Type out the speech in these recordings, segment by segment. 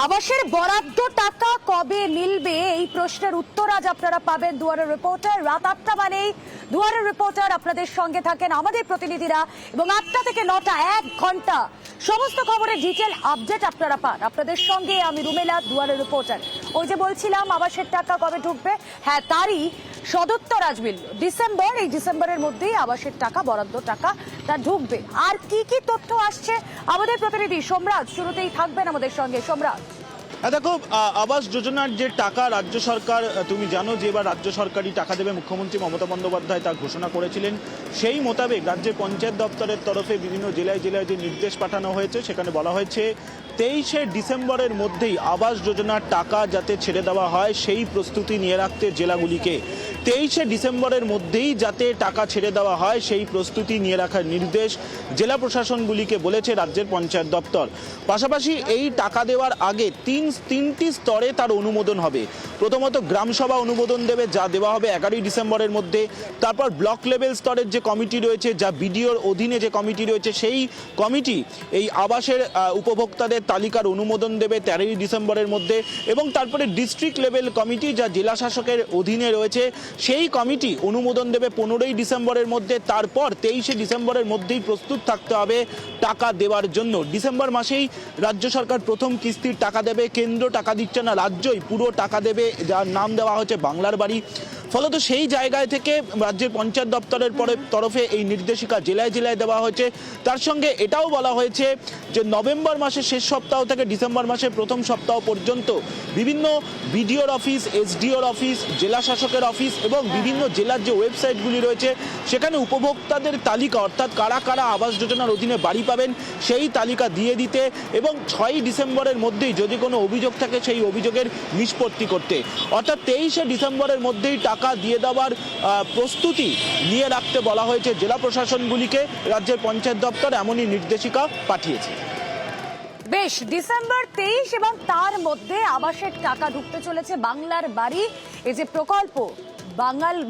আবাসের বরাদ্দ টাকা কবে মিলবে এই প্রশ্নের উত্তর আজ আপনারা পাবেন দুয়ারের রিপোর্টার। রাত 8টা মানেই দুয়ারের রিপোর্টার আপনাদের সঙ্গে থাকেন আমাদের প্রতিনিধিরা, এবং 8টা থেকে 9টা 1 ঘন্টা সমস্ত খবরের ডিটেল আপডেট আপনারা পান। আপনাদের সঙ্গে আমি রুমেলা, দুয়ারের রিপোর্টার। ওই যে বলছিলাম আবাসের টাকা কবে ঢুকবে, হ্যাঁ তারই সদুত্তর আজ মিলল। এই ডিসেম্বরের মধ্যেই আবাসের টাকা, বরাদ্দ টাকা তা ঢুকবে। আর কি কি তথ্য আসছে আমাদের প্রতিনিধি সোমরাজ শুরুতেই থাকবেন আমাদের সঙ্গে। সোমরাজ, দেখো, আবাস যোজনার যে টাকা রাজ্য সরকার, তুমি জানো যে এবার রাজ্য সরকারই টাকা দেবে, মুখ্যমন্ত্রী মমতা বন্দ্যোপাধ্যায় তা ঘোষণা করেছিলেন। সেই মোতাবেক রাজ্যের পঞ্চায়েত দপ্তরের তরফে বিভিন্ন জেলায় জেলায় যে নির্দেশ পাঠানো হয়েছে সেখানে বলা হয়েছে 23শে ডিসেম্বরের মধ্যেই আবাস যোজনার টাকা যাতে ছেড়ে দেওয়া হয় সেই প্রস্তুতি নিয়ে রাখতে জেলাগুলিকে 23শে ডিসেম্বরের মধ্যেই যাতে টাকা ছেড়ে দেওয়া হয় সেই প্রস্তুতি নিয়ে রাখার নির্দেশ জেলা প্রশাসনগুলিকে বলেছে রাজ্যের পঞ্চায়েত দপ্তর। পাশাপাশি এই টাকা দেওয়ার আগে তিনটি স্তরে তার অনুমোদন হবে। প্রথমত গ্রামসভা অনুমোদন দেবে, যা দেওয়া হবে 11ই ডিসেম্বরের মধ্যে। তারপর ব্লক লেভেল স্তরের যে কমিটি রয়েছে, যা বিডিওর অধীনে যে কমিটি রয়েছে, সেই কমিটি এই আবাসের উপভোক্তাদের তালিকার অনুমোদন দেবে 13ই ডিসেম্বরের মধ্যে। এবং তারপরে ডিস্ট্রিক্ট লেভেল কমিটি, যা জেলা শাসকের অধীনে রয়েছে, সেই কমিটি অনুমোদন দেবে 15ই ডিসেম্বরের মধ্যে। তারপর 23শে ডিসেম্বরের মধ্যেই প্রস্তুত থাকতে হবে টাকা দেওয়ার জন্য। ডিসেম্বর মাসেই রাজ্য সরকার প্রথম কিস্তির টাকা দেবে। কেন্দ্র টাকা দিচ্ছে না, রাজ্যই পুরো টাকা দেবে, যার নাম দেওয়া হচ্ছে বাংলার বাড়ি। ফলত সেই জায়গায় থেকে রাজ্যের পঞ্চায়েত দপ্তরের তরফে এই নির্দেশিকা জেলায় জেলায় দেওয়া হয়েছে। তার সঙ্গে এটাও বলা হয়েছে যে নভেম্বর মাসের শেষ সপ্তাহ থেকে ডিসেম্বর মাসের প্রথম সপ্তাহ পর্যন্ত বিভিন্ন বিডিওর অফিস, এসডিওর অফিস, জেলা শাসকের অফিস এবং বিভিন্ন জেলার যে ওয়েবসাইটগুলি রয়েছে সেখানে উপভোক্তাদের তালিকা, অর্থাৎ কারা কারা আবাস যোজনার অধীনে বাড়ি পাবেন সেই তালিকা দিয়ে দিতে এবং 6ই ডিসেম্বরের মধ্যেই যদি কোনো অভিযোগ থাকে সেই অভিযোগের নিষ্পত্তি করতে। অর্থাৎ 23শে ডিসেম্বরের মধ্যেই টাকা দিয়ে দেওয়ার প্রস্তুতি নিয়ে রাখতে বলা হয়েছে জেলা প্রশাসনগুলিকে। রাজ্যের পঞ্চায়েত দপ্তর এমনই নির্দেশিকা পাঠিয়েছে। বেশ, ডিসেম্বর 23 এবং তার মধ্যে আবাসের টাকা ঢুকতে চলেছে। বাংলার বাড়ি, এই যে প্রকল্প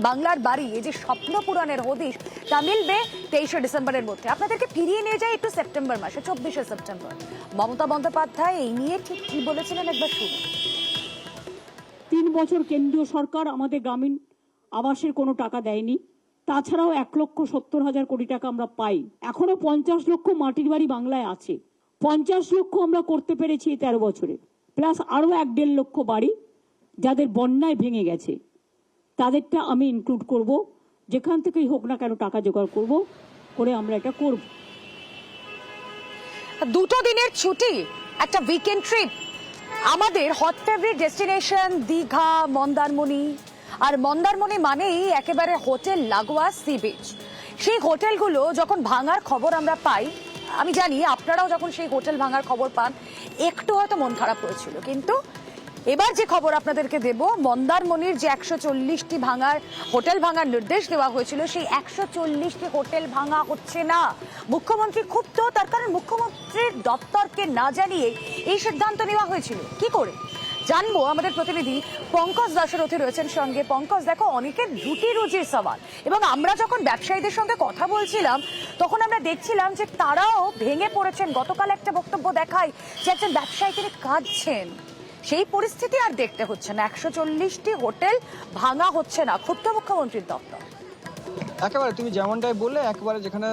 বাংলার বাড়ি, এই যে স্বপ্ন পূরণের হদিশ, তা মিলবে 23শে ডিসেম্বরের মধ্যে। আপনাদেরকে ফিরিয়ে নিয়ে যায় একটু সেপ্টেম্বর মাসে, 24শে সেপ্টেম্বর। মমতা বন্দ্যোপাধ্যায় এই নিয়ে ঠিক কি বলেছিলেন একবার শুনুন। 3 বছর কেন্দ্রীয় সরকার আমাদের গ্রামীণ আবাসের কোনো টাকা দেয়নি। তাছাড়াও 1,70,000 কোটি টাকা আমরা পাই। এখনো 50 লক্ষ মাটির বাড়ি বাংলায় আছে। 50 লক্ষ আমরা করতে পেরেছি 13 বছরে, প্লাস আরো 1.5 লক্ষ বাড়ি যাদের বন্যায় ভেঙে গেছে, তাদেরটা আমি ইনক্লুড করব। যেখান থেকেই হোক না কেন টাকা জোগাড় করে আমরা এটা করব। 2 দিনের ছুটি, একটা উইকেন্ড ট্রিপ, আমাদের hot favourite destination Digha, Mandarmani. আর মন্দারমণি মানেই একেবারে হোটেল লাগোয়া সি বিচ। সেই হোটেলগুলো যখন ভাঙার খবর আমরা পাই, আমি জানি আপনারাও যখন সেই হোটেল ভাঙার খবর পান একটু হয়তো মন খারাপ হয়েছিল, কিন্তু এবার যে খবর আপনাদেরকে দেব, মন্দারমণির যে 140টি হোটেল ভাঙার নির্দেশ দেওয়া হয়েছিল, সেই 140টি হোটেল ভাঙা হচ্ছে না। মুখ্যমন্ত্রী ক্ষুব্ধ, তার কারণ মুখ্যমন্ত্রীর দপ্তরকে না জানিয়ে এই সিদ্ধান্ত নেওয়া হয়েছিল। কি করে জানবো, আমাদের প্রতিনিধি পঙ্কজ দাশরথী রয়েছেন সঙ্গে। পঙ্কজ, দেখো, অনেকের রুটি রুজির সওয়াল, এবং আমরা যখন ব্যবসায়ীদের সঙ্গে কথা বলছিলাম তখন আমরা দেখছিলাম যে তারাও ভেঙে পড়েছেন। গতকাল একটা বক্তব্য দেখায় যে একজন ব্যবসায়ী তিনি কাঁদছেন। সেই পরিস্থিতি আর দেখতে হচ্ছে না, 140টি হোটেল ভাঙা হচ্ছে না, ক্ষুব্ধ মুখ্যমন্ত্রীর দপ্তর। একেবারে তুমি যেমনটাই বললে, একেবারে যেখানে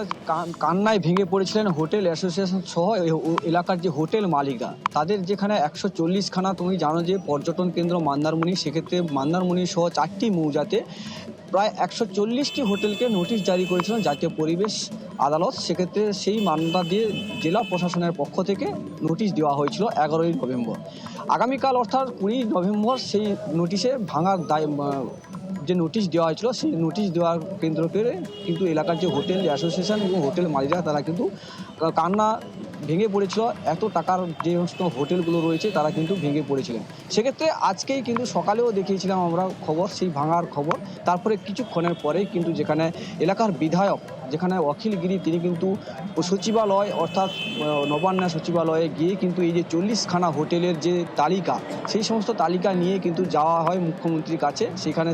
কান্নায় ভেঙে পড়েছিলেন হোটেল অ্যাসোসিয়েশন সহ এলাকার যে হোটেল মালিকরা, তাদের যেখানে 140খানা, তুমি জানো যে পর্যটন কেন্দ্র মন্দারমণি, সেক্ষেত্রে মন্দারমণি সহ 4টি মৌজাতে প্রায় 140টি হোটেলকে নোটিশ জারি করেছিলেন জাতীয় পরিবেশ আদালত। সেক্ষেত্রে সেই মামলা দিয়ে জেলা প্রশাসনের পক্ষ থেকে নোটিশ দেওয়া হয়েছিল 11ই নভেম্বর। আগামীকাল অর্থাৎ 20 নভেম্বর সেই নোটিশে ভাঙার যে নোটিশ দেওয়া হয়েছিল, সেই নোটিশ দেওয়ার কেন্দ্র করে কিন্তু এলাকার যে হোটেল অ্যাসোসিয়েশন এবং হোটেল মালিকরা তারা কিন্তু কান্না ভেঙে পড়েছিল। এত টাকার যে সমস্ত হোটেলগুলো রয়েছে তারা কিন্তু ভেঙে পড়েছিলেন। সেক্ষেত্রে আজকেই কিন্তু সকালেও দেখিয়েছিলাম আমরা খবর, সেই ভাঙার খবর। তারপরে কিছুক্ষণের পরেই কিন্তু যেখানে এলাকার বিধায়ক, যেখানে অখিল গিরি, তিনি কিন্তু সচিবালয় অর্থাৎ নবান্ন সচিবালয়ে গিয়ে কিন্তু এই যে 40খানা হোটেলের যে তালিকা, সেই সমস্ত তালিকা নিয়ে কিন্তু যাওয়া হয় মুখ্যমন্ত্রীর কাছে। সেখানে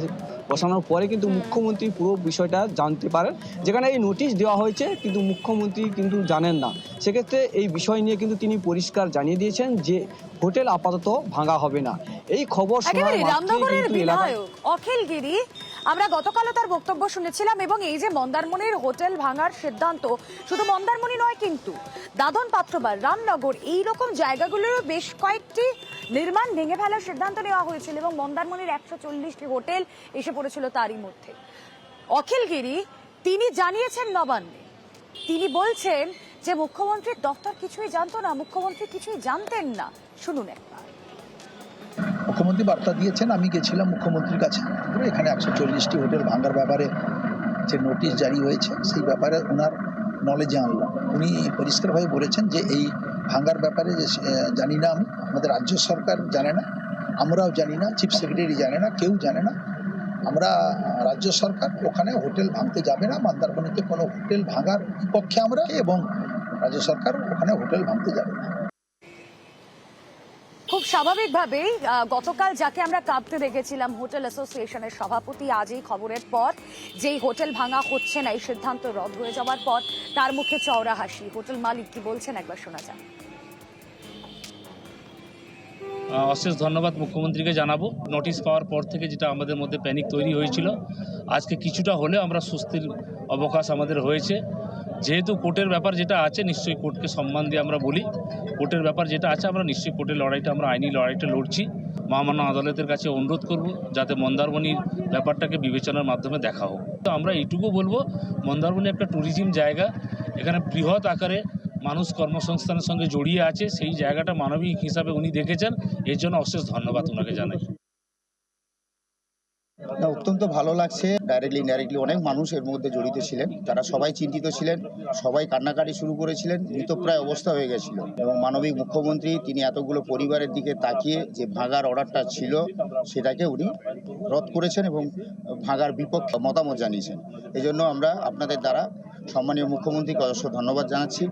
বসানোর পরে কিন্তু মুখ্যমন্ত্রী পুরো বিষয়টা জানতে পারেন, যেখানে এই নোটিশ দেওয়া হয়েছে কিন্তু মুখ্যমন্ত্রী কিন্তু জানেন না। সেক্ষেত্রে এই বিষয় নিয়ে কিন্তু তিনি পরিষ্কার জানিয়ে দিয়েছেন যে হোটেল আপাতত ভাঙা হবে না। এই খবর শোনার একেবারে মাত্রই রামনগরের কিন্তু এলাকায় বিধায়ক অখিল গিরি, আমরা গতকালও তার বক্তব্য শুনেছিলাম, এবং এই যে মন্দারমণির হোটেল ভাঙার সিদ্ধান্ত, শুধু মন্দারমণি নয় কিন্তু দাদন পাত্রবার, রামনগর, এইরকম জায়গাগুলোরও বেশ কয়েকটি নির্মাণ ভেঙে ফেলার সিদ্ধান্ত নেওয়া হয়েছিল এবং মন্দারমণির 140টি হোটেল এসে পড়েছিল তারই মধ্যে। অখিল গিরি তিনি জানিয়েছেন নবান্নে, তিনি বলছেন যে মুখ্যমন্ত্রীর দপ্তর কিছুই জানতো না, মুখ্যমন্ত্রী কিছুই জানতেন না। শুনুন একবার। মুখ্যমন্ত্রী বার্তা দিয়েছেন, আমি গেছিলাম মুখ্যমন্ত্রীর কাছে, এখানে 140টি হোটেল ভাঙার ব্যাপারে যে নোটিশ জারি হয়েছে সেই ব্যাপারে ওনার নলেজে আনলাম। উনি পরিষ্কারভাবে বলেছেন যে এই ভাঙার ব্যাপারে যে জানি না আমি, আমাদের রাজ্য সরকার জানে না, আমরাও জানি না, চিফ সেক্রেটারি জানে না, কেউ জানে না। আমরা রাজ্য সরকার ওখানে হোটেল ভাঙতে যাবে না, মন্দারমণিতে কোনো হোটেল ভাঙার বিপক্ষে আমরা, এবং রাজ্য সরকার ওখানে হোটেল ভাঙতে যাবে না। খুব স্বাভাবিকভাবেই গতকাল যাকে আমরা কাঁপতে দেখেছিলাম হোটেল অ্যাসোসিয়েশনের সভাপতি, আজ এই খবরের পর যেই হোটেল ভাঙা হচ্ছে না এই সিদ্ধান্ত রদ হয়ে যাওয়ার পর তার মুখে চওড়া হাসি। হোটেল মালিক কি বলছেন একবার শোনা যাক। অশেষ ধন্যবাদ মুখ্যমন্ত্রীকে জানাবো। নোটিশ পাওয়ার পর থেকে যেটা আমাদের মধ্যে প্যানিক তৈরি হয়েছিল, আজকে কিছুটা হলেও আমরা স্বস্তির অবকাশ আমাদের হয়েছে। যেহেতু কোর্টের ব্যাপার যেটা আছে, নিশ্চয়ই কোর্টকে সম্মান দিয়ে আমরা বলি, কোর্টের ব্যাপার যেটা আছে আমরা নিশ্চয়ই কোর্টের লড়াইটা, আমরা আইনি লড়াইটা লড়ছি। মহামান্য আদালতের কাছে অনুরোধ করব যাতে মন্দারমণির ব্যাপারটাকে বিবেচনার মাধ্যমে দেখা হোক। তো আমরা এইটুকু বলবো, মন্দারমণি একটা ট্যুরিজম জায়গা, এখানে বৃহৎ আকারে মানুষ কর্মসংস্থানের সঙ্গে জড়িয়ে আছে, সেই জায়গাটা মানবিক হিসাবে উনি দেখেছেন, এর জন্য অশেষ ধন্যবাদ ওনাকে জানাই। না, অত্যন্ত ভালো লাগছে। ডাইরেক্টলি ইনডাইরেক্টলি অনেক মানুষ এর মধ্যে জড়িত ছিলেন, তারা সবাই চিন্তিত ছিলেন, সবাই কান্নাকাটি শুরু করেছিলেন, মৃতপ্রায় অবস্থা হয়ে গেছিল, এবং মানবিক মুখ্যমন্ত্রী তিনি এতগুলো পরিবারের দিকে তাকিয়ে যে ভাঙার অর্ডারটা ছিল সেটাকে উনি রদ করেছেন এবং ভাঙার বিপক্ষে মতামত জানিয়েছেন। এই জন্য আমরা আপনাদের দ্বারা সম্মানীয় মুখ্যমন্ত্রীকে অবশ্য ধন্যবাদ জানাচ্ছি।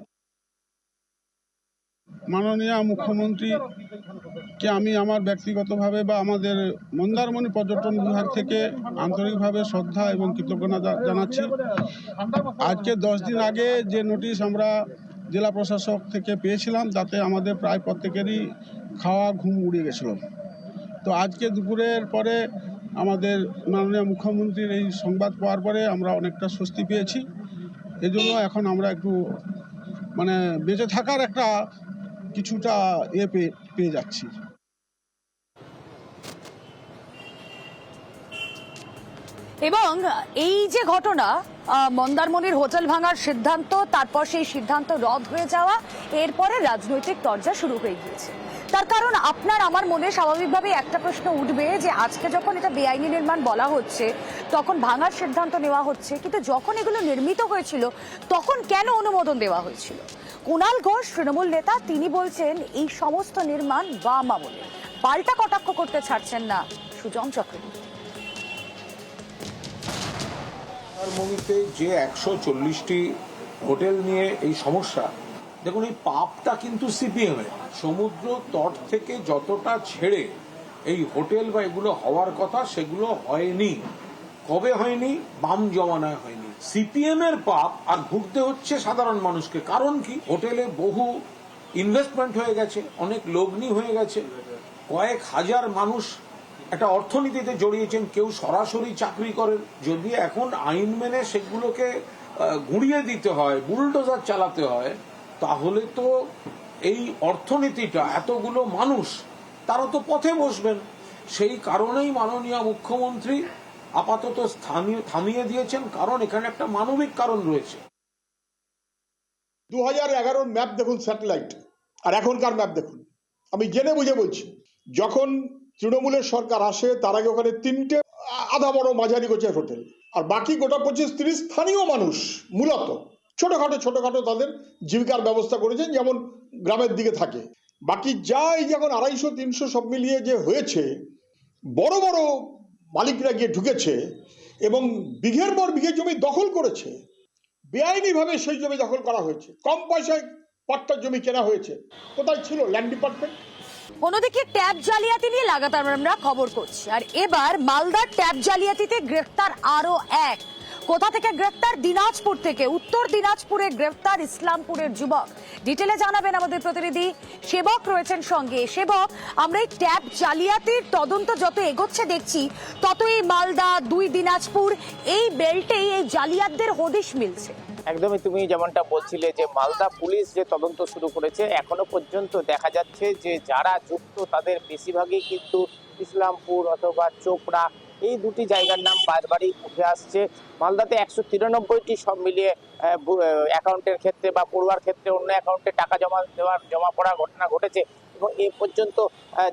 মাননীয় মুখ্যমন্ত্রীকে আমি আমার ব্যক্তিগতভাবে বা আমাদের মন্দারমণি পর্যটন বিভাগ থেকে আন্তরিকভাবে শ্রদ্ধা এবং কৃতজ্ঞতা জানাচ্ছি। আজকে 10 দিন আগে যে নোটিশ আমরা জেলা প্রশাসক থেকে পেয়েছিলাম, তাতে আমাদের প্রায় প্রত্যেকেরই খাওয়া ঘুম উড়ে গেছিল। তো আজকে দুপুরের পরে আমাদের মাননীয় মুখ্যমন্ত্রীর এই সংবাদ পাওয়ার পরে আমরা অনেকটা স্বস্তি পেয়েছি। এজন্য এখন আমরা একটু বেঁচে থাকার একটা কিছুটা পেয়ে যাচ্ছি। এবং এই যে ঘটনা, মন্দারমণির হোটেল ভাঙার সিদ্ধান্ত, তারপর সেই সিদ্ধান্ত রদ হয়ে যাওয়া, এরপরে রাজনৈতিক তরজা শুরু হয়ে গিয়েছে। তার কারণ আপনার আমার মনে স্বাভাবিকভাবে একটা প্রশ্ন উঠবে যে আজকে যখন এটা বেআইনি নির্মাণ বলা হচ্ছে, তখন ভাঙার সিদ্ধান্ত নেওয়া হচ্ছে, কিন্তু যখন এগুলো নির্মিত হয়েছিল তখন কেন অনুমোদন দেওয়া হয়েছিল? কুণাল ঘোষ তৃণমূল নেতা, তিনি বলছেন এই সমস্ত নির্মাণ বাম আমলে। পাল্টা কটাক্ষ করতে ছাড়ছেন না সুজন চক্রবর্তী। মন্দারমণিতে যে 140টি হোটেল নিয়ে এই সমস্যা, দেখুন এই পাপটা কিন্তু সিপিএম এর। সমুদ্র তট থেকে যতটা ছেড়ে এই হোটেল বা এগুলো হওয়ার কথা সেগুলো হয়নি। কবে হয়নি? বাম জমানায় হয়নি। সিপিএম এর পাপ আর ভুগতে হচ্ছে সাধারণ মানুষকে। কারণ কি? হোটেলে বহু ইনভেস্টমেন্ট হয়ে গেছে, অনেক লগ্নি হয়ে গেছে, কয়েক হাজার মানুষ একটা অর্থনীতিতে জড়িয়েছেন, কেউ সরাসরি চাকরি করেন। যদি এখন আইন মেনে সেগুলোকে গুঁড়িয়ে দিতে হয়, বুলডোজার চালাতে হয়, তাহলে তো এই অর্থনীতিটা, এতগুলো মানুষ, তারা তো পথে বসবেন। সেই কারণেই মাননীয় মুখ্যমন্ত্রী আপাতত থামিয়ে দিয়েছেন, কারণ এখানে একটা মানবিক কারণ রয়েছে। 2011 ম্যাপ দেখুন, স্যাটেলাইট, আর এখনকার ম্যাপ দেখুন। আমি জেনে বুঝে বলছি, যখন তৃণমূলের সরকার আসে তার আগে ওখানে 3টে আধা বড় মাঝারি গোছের হোটেল, আর বাকি গোটা 25-30 স্থানীয় মানুষ মূলত ছোটখাটো তাদের জীবিকার ব্যবস্থা করেছেন, যেমন গ্রামের দিকে থাকে। বাকি যা এই যখন 250-300 সব মিলিয়ে যে হয়েছে, বড় বড় মালিকরা গিয়ে ঢুকেছে এবং বিঘের পর বিঘে জমি দখল করেছে। বেআইনিভাবে সেই জমি দখল করা হয়েছে, কম পয়সায় পাট্টার জমি কেনা হয়েছে। কোথায় ছিল ল্যান্ড ডিপার্টমেন্ট? অন্যদিকে ট্যাব জালিয়াতি নিয়ে লাগাতার আমরা খবর করছি, আর এবার মালদার ট্যাব জালিয়াতিতে গ্রেফতার আরো এক। কোথা থেকে গ্রেফতার? দিনাজপুর থেকে। উত্তর দিনাজপুরে গ্রেফতার ইসলামপুরের যুবক। ডিটেলে জানাবেন আমাদের প্রতিনিধি সেবক রয়েছেন সঙ্গে। সেবক, আমরা এই ট্যাব জালিয়াতির তদন্ত যত এগোচ্ছে দেখছি, তত এই মালদা, দুই দিনাজপুর এই বেল্টেই এই জালিয়াতদের হদিশ মিলছে। একদমই, তুমি যেমনটা বলছিলে যে মালদা পুলিশ যে তদন্ত শুরু করেছে, এখনো পর্যন্ত দেখা যাচ্ছে যে যারা যুক্ত তাদের বেশিরভাগই কিন্তু ইসলামপুর অথবা চোপড়া, এই দুটি জায়গার নাম বারবারই উঠে আসছে। মালদাতে 193টি সব মিলিয়ে অ্যাকাউন্টের ক্ষেত্রে বা পড়ুয়ার ক্ষেত্রে অন্য অ্যাকাউন্টে টাকা জমা পড়ার ঘটনা ঘটেছে। এবং এ পর্যন্ত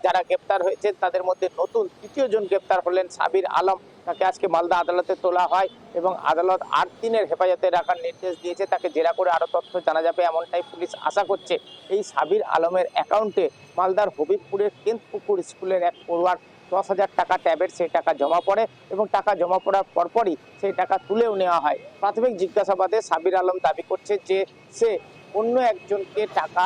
যারা গ্রেপ্তার হয়েছে তাদের মধ্যে নতুন তৃতীয় জন গ্রেপ্তার হলেন সাবির আলম। তাকে আজকে মালদা আদালতে তোলা হয় এবং আদালত 8 দিনের হেফাজতে রাখার নির্দেশ দিয়েছে। তাকে জেরা করে আরো তথ্য জানা যাবে, এমনটাই পুলিশ আশা করছে। এই সাবির আলমের অ্যাকাউন্টে মালদার হবিবপুরের কেন্দ্রপুকুর স্কুলের এক পড়ুয়ার 10,000 টাকা ট্যাবের সেই টাকা জমা পড়ে এবং টাকা জমা পড়ার পরপরই সেই টাকা তুলেও নেওয়া হয়। প্রাথমিক জিজ্ঞাসাবাদে সাবির আলম দাবি করছে যে সে অন্য একজনকে টাকা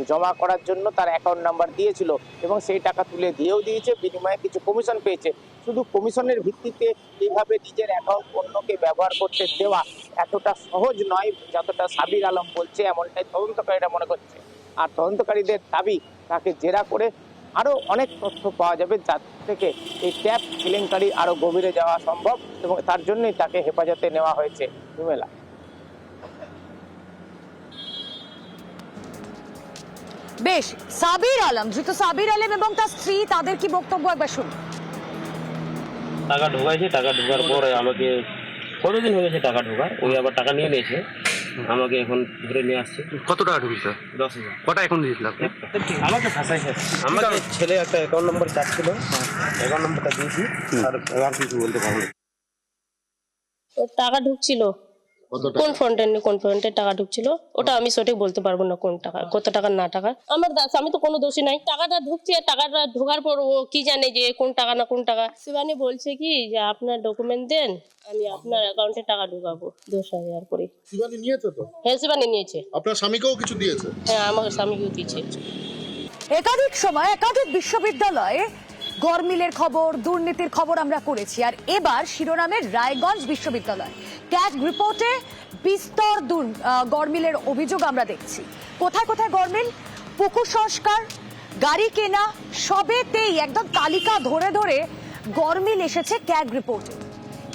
জমা করার জন্য তার অ্যাকাউন্ট নাম্বার দিয়েছিল এবং সেই টাকা তুলে দিয়েও দিয়েছে, বিনিময়ে কিছু কমিশন পেয়েছে। শুধু কমিশনের ভিত্তিতে এইভাবে নিজের অ্যাকাউন্ট অন্যকে ব্যবহার করতে দেওয়া এতটা সহজ নয় যতটা সাবির আলম বলছে, এমনটাই তদন্তকারীরা মনে করছে। আর তদন্তকারীদের দাবি তাকে জেরা করে আরো অনেক তথ্য পাওয়া যাবে, যার থেকে এই ট্যাব কেলেঙ্কারি আরো গভীরে যাওয়া সম্ভব এবং তার জন্যই তাকে হেফাজতে নেওয়া হয়েছে। রুমেলা। বেশ, সাবির আলম, ধৃত সাবির আলম এবং তার স্ত্রী, তাদের কি বক্তব্য একবার শুনুন। টাকা ঢোকাইছে, টাকা ঢোকার পরে আমাকে কতদিন হয়ে গেছে টাকা ঢোকার, ওই আবার টাকা নিয়ে নিয়েছে, আমাকে এখন ধরে নিয়ে আসছে। কত টাকা ঢুকেছিল? 10,000। কটা এখন দিয়েছিল আপনি? আমাকে ফাঁসাইছে। আমাকে ছেলে একটা অ্যাকাউন্ট নম্বর চাচ্ছিল, অ্যাকাউন্ট নম্বরটা দিয়েছি আর কিছু বলতে পারবো না। টাকা ঢুকছিল কোন ফ্রন্টে টাকা ঢুকছিল ওটা আমি সঠিক বলতে পারবো না, কোন টাকা, কত টাকা না টাকা। আমার আমি তো কোনো দোষী নাই। টাকাটা ঢুকছে, টাকাটা ঢোকার পর ও কি জানে যে কোন টাকা না কোন টাকা। শিবানী বলছে কি যে আপনার ডকুমেন্ট দেন, আমি আপনার অ্যাকাউন্টে টাকা ঢুকাবো 10,000 করে। শিবানী নিয়েছে তো? হ্যাঁ, শিবানী নিয়েছে। আপনার স্বামীকেও কিছু দিয়েছে? হ্যাঁ, আমার স্বামীকেও দিয়েছে। একাধিক সময় একাধিক বিশ্ববিদ্যালয়ে গরমিলের খবর, দুর্নীতির খবর আমরা করেছি, আর এবার শিরোনামের রায়গঞ্জ বিশ্ববিদ্যালয় ক্যাগ রিপোর্টে বিস্তর গরমিলের অভিযোগ আমরা দেখছি। কোথায় কোথায় গরমিল? পুকুর সংস্কার, গাড়ি কেনা, সবেতেই একদম তালিকা ধরে ধরে গরমিল এসেছে ক্যাগ রিপোর্টে।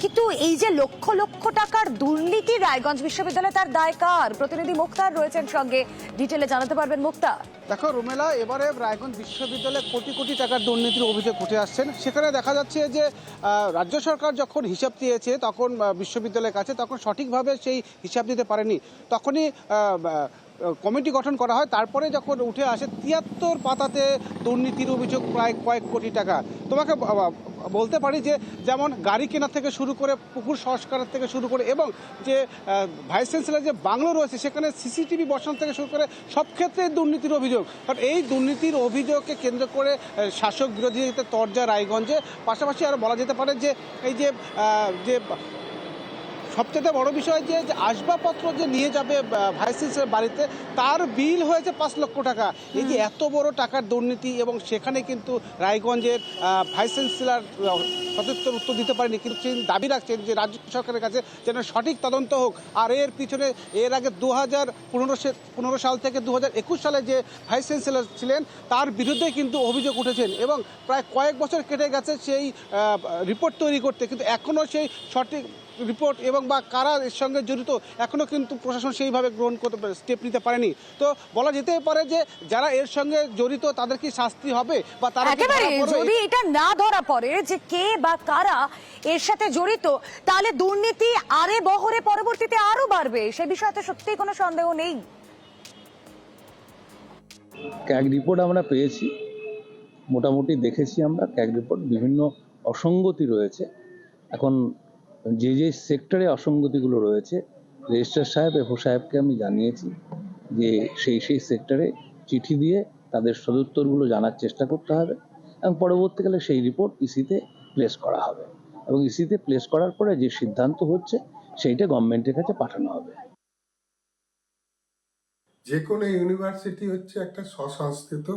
কিন্তু এই যে লক্ষ লক্ষ টাকার দুর্নীতি রায়গঞ্জ বিশ্ববিদ্যালয়ে, তার দায় কার? প্রতিনিধি মুক্তার রয়েছেন সঙ্গে, ডিটেলে জানাতে পারবেন মুক্তার। দেখো রুমেলা, এবারে রায়গঞ্জ বিশ্ববিদ্যালয়ে কোটি কোটি টাকার দুর্নীতির অভিযোগ উঠে আসছেন। সেখানে দেখা যাচ্ছে যে রাজ্য সরকার যখন হিসাব দিয়েছে তখন বিশ্ববিদ্যালয়ের কাছে, তখন সঠিকভাবে সেই হিসাব দিতে পারেনি। তখনই কমিটি গঠন করা হয়। তারপরে যখন উঠে আসে 73 পাতাতে দুর্নীতির অভিযোগ প্রায় কয়েক কোটি টাকা। তোমাকে বলতে পারি যে যেমন গাড়ি কেনা থেকে শুরু করে পুকুর সংস্কারের থেকে শুরু করে এবং যে ভাইস চ্যান্সেলর যে বাংলো রয়েছে সেখানে সিসিটিভি বসানো থেকে শুরু করে সব ক্ষেত্রে দুর্নীতির অভিযোগ। কারণ এই দুর্নীতির অভিযোগকে কেন্দ্র করে শাসক বিরোধীতে তরজা রায়গঞ্জে। পাশাপাশি আরও বলা যেতে পারে যে এই যে সবচেয়ে বড় বিষয় যে আসবাবপত্র যে নিয়ে যাবে ভাইস চ্যান্সেলর বাড়িতে, তার বিল হয়েছে 5 লক্ষ টাকা। এই যে এত বড় টাকার দুর্নীতি, এবং সেখানে কিন্তু রায়গঞ্জের ভাইস চ্যান্সেলর সদুত্তর উত্তর দিতে পারেনি। কিন্তু তিনি দাবি রাখছেন যে রাজ্য সরকারের কাছে যেন সঠিক তদন্ত হোক। আর এর পিছনে এর আগে 2015 সাল থেকে 2021 সালে যে ভাইস চ্যান্সেলর ছিলেন তার বিরুদ্ধে কিন্তু অভিযোগ উঠেছেন এবং প্রায় কয়েক বছর কেটে গেছে সেই রিপোর্ট তৈরি করতে, কিন্তু এখনও সেই সঠিক রিপোর্ট এবং বা কারা এর সঙ্গে জড়িত এখনো কিন্তু প্রশাসন সেইভাবে গ্রহণ করতে স্টেপ নিতে পারেনি। তো বলা যেতে পারে যে যারা এর সঙ্গে জড়িত তাদের কি শাস্তি হবে, বা তারা একেবারে যদি এটা না ধরা পড়ে যে কে বা কারা এর সাথে জড়িত, তাহলে দুর্নীতি আরে বহরে পরবর্তীতে আরো বাড়বে। সে বিষয়ে তো সত্যিই কোনো সন্দেহ নেই। ক্যাগ রিপোর্ট আমরা পেয়েছি, মোটামুটি দেখেছি আমরা ক্যাগ রিপোর্ট, বিভিন্ন অসঙ্গতি রয়েছে। এখন যে যে সেক্টরে অসঙ্গতিগুলো রয়েছে রেজিস্ট্রার সাহেব, এফও সাহেবকে আমি জানিয়েছি যে সেই সেক্টরে চিঠি দিয়ে তাদের সদুত্তরগুলো জানার চেষ্টা করতে হবে এবং পরবর্তীকালে সেই রিপোর্ট ইসিতে প্লেস করা হবে এবং ইসিতে প্লেস করার পরে যে সিদ্ধান্ত হচ্ছে সেইটা গভর্নমেন্টের কাছে পাঠানো হবে। যে কোনো ইউনিভার্সিটি হচ্ছে একটা স্বশাসিত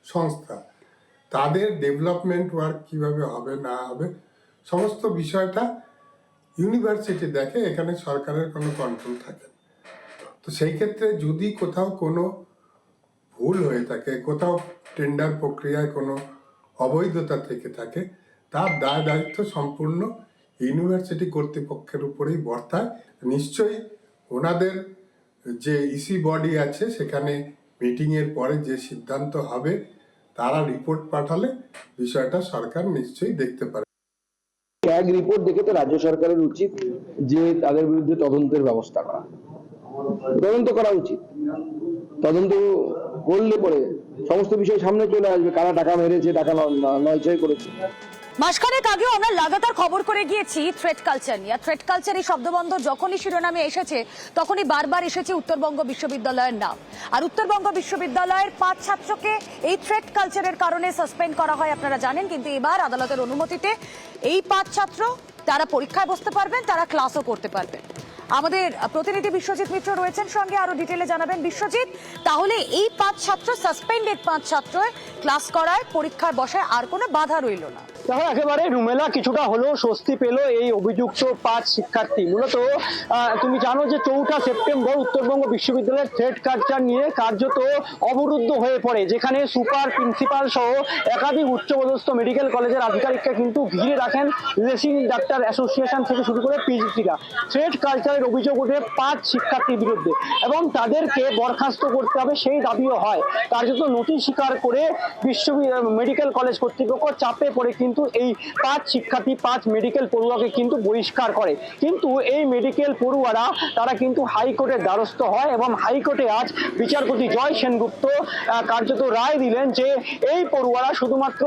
সংস্থা, তাদের ডেভেলপমেন্ট ওয়ার্ক কিভাবে হবে না হবে সমস্ত বিষয়টা ইউনিভার্সিটি দেখে, এখানে সরকারের কোনো কন্ট্রোল থাকে না। তো সেই ক্ষেত্রে যদি কোথাও কোনো ভুল হয়ে থাকে, কোথাও টেন্ডার প্রক্রিয়ায় কোনো অবৈধতা থেকে থাকে, তার দায় দায়িত্ব সম্পূর্ণ ইউনিভার্সিটি কর্তৃপক্ষের উপরেই বর্তায়। নিশ্চয়ই ওনাদের যে ইসি বডি আছে সেখানে মিটিংয়ের পরে যে সিদ্ধান্ত হবে, তারা রিপোর্ট পাঠালে বিষয়টা সরকার নিশ্চয়ই দেখতে পারে। ক্যাগ রিপোর্ট দেখে তো রাজ্য সরকারের উচিত যে তাদের বিরুদ্ধে তদন্তের ব্যবস্থা করা, তদন্ত করা উচিত। তদন্ত করলে পরে সমস্ত বিষয় সামনে চলে আসবে, কারা টাকা মেরেছে, টাকা নয়ছয় করেছে। মাসখানেক আগেও আমরা লাগাতার খবর করে গিয়েছি থ্রেট কালচার নিয়ে। থ্রেট কালচার এই শব্দবন্ধ যখনই শিরোনামে এসেছে তখনই বারবার এসেছে উত্তরবঙ্গ বিশ্ববিদ্যালয়ের নাম। আর উত্তরবঙ্গ বিশ্ববিদ্যালয়ের 5 ছাত্রকে এই থ্রেট কালচারের কারণে সাসপেন্ড করা হয়, আপনারা জানেন। কিন্তু এবার আদালতের অনুমতিতে এই 5 ছাত্র তারা পরীক্ষায় বসতে পারবেন, তারা ক্লাসও করতে পারবেন। আমাদের প্রতিনিধি বিশ্বজিৎ মিত্র রয়েছেন সঙ্গে, আরো ডিটেলে জানাবেন। বিশ্বজিৎ, তাহলে এই 5 ছাত্র, সাসপেন্ডেড 5 ছাত্র ক্লাস করায়, পরীক্ষায় বসায় আর কোনো বাধা রইল না। দেখো, একেবারে রুমেলা কিছুটা হলেও স্বস্তি পেল এই অভিযুক্ত 5 শিক্ষার্থী। মূলত তুমি জানো যে 4 সেপ্টেম্বর উত্তরবঙ্গ বিশ্ববিদ্যালয়ের থ্রেট কালচার নিয়ে কার্যত অবরুদ্ধ হয়ে পড়ে, যেখানে সুপার, প্রিন্সিপাল সহ একাধিক উচ্চপদস্থ মেডিকেল কলেজের আধিকারিকরা কিন্তু ঘিরে রাখেন রেসিডেন্ট ডাক্তার অ্যাসোসিয়েশন থেকে শুরু করে পিজিটিরা। থ্রেট কালচারের অভিযোগ ওঠে 5 শিক্ষার্থীর বিরুদ্ধে এবং তাদেরকে বরখাস্ত করতে হবে সেই দাবিও হয়। কার্যত নথি স্বীকার করে মেডিকেল কলেজ কর্তৃপক্ষ চাপে পড়ে কিন্তু এই 5 শিক্ষার্থী, 5 মেডিকেল পড়ুয়াকে কিন্তু বহিষ্কার করে। কিন্তু এই মেডিকেল পড়ুয়ারা তারা কিন্তু হাইকোর্টের দ্বারস্থ হয় এবং হাইকোর্টে আজ বিচারপতি জয় সেনগুপ্ত কার্যত রায় দিলেন যে এই পড়ুয়ারা শুধুমাত্র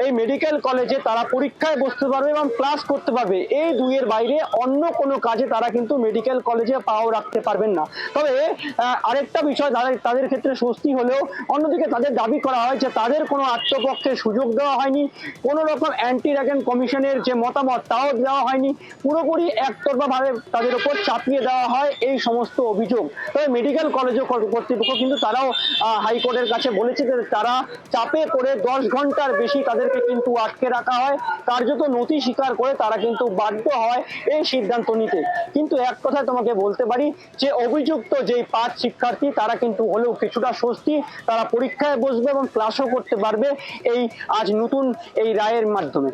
এই মেডিকেল কলেজে তারা পরীক্ষায় বসতে পারবে এবং ক্লাস করতে পারবে, এই দুইয়ের বাইরে অন্য কোনো কাজে তারা কিন্তু মেডিকেল কলেজে পাও রাখতে পারবেন না। তবে আরেকটা বিষয়, তাদের ক্ষেত্রে স্বস্তি হলেও অন্যদিকে তাদের দাবি করা হয় যে তাদের কোনো আত্মপক্ষের সুযোগ দেওয়া হয়নি, কোনো রকম অ্যান্টি র্যাগিং কমিশনের যে মতামত তাও দেওয়া হয়নি, পুরোপুরি একতরফাভাবে তাদের উপর চাপিয়ে দেওয়া হয় এই সমস্ত অভিযোগ। তবে মেডিকেল কলেজ কর্তৃপক্ষ কিন্তু তারাও হাইকোর্টের কাছে বলেছে যে তারা চাপে পড়ে 10 ঘন্টার বেশি তাদেরকে কিন্তু আটকে রাখা হয়, কার্যত নথি স্বীকার করে তারা কিন্তু বাধ্য হয় এই সিদ্ধান্ত নিতে। কিন্তু এক কথা তোমাকে বলতে পারি যে অভিযুক্ত যেই 5 শিক্ষার্থী তারা কিন্তু হলেও কিছুটা স্বস্তি, তারা পরীক্ষায় বসবে এবং ক্লাসও করতে পারবে এই আজ নতুন এই রায়ের মাধ্যমে।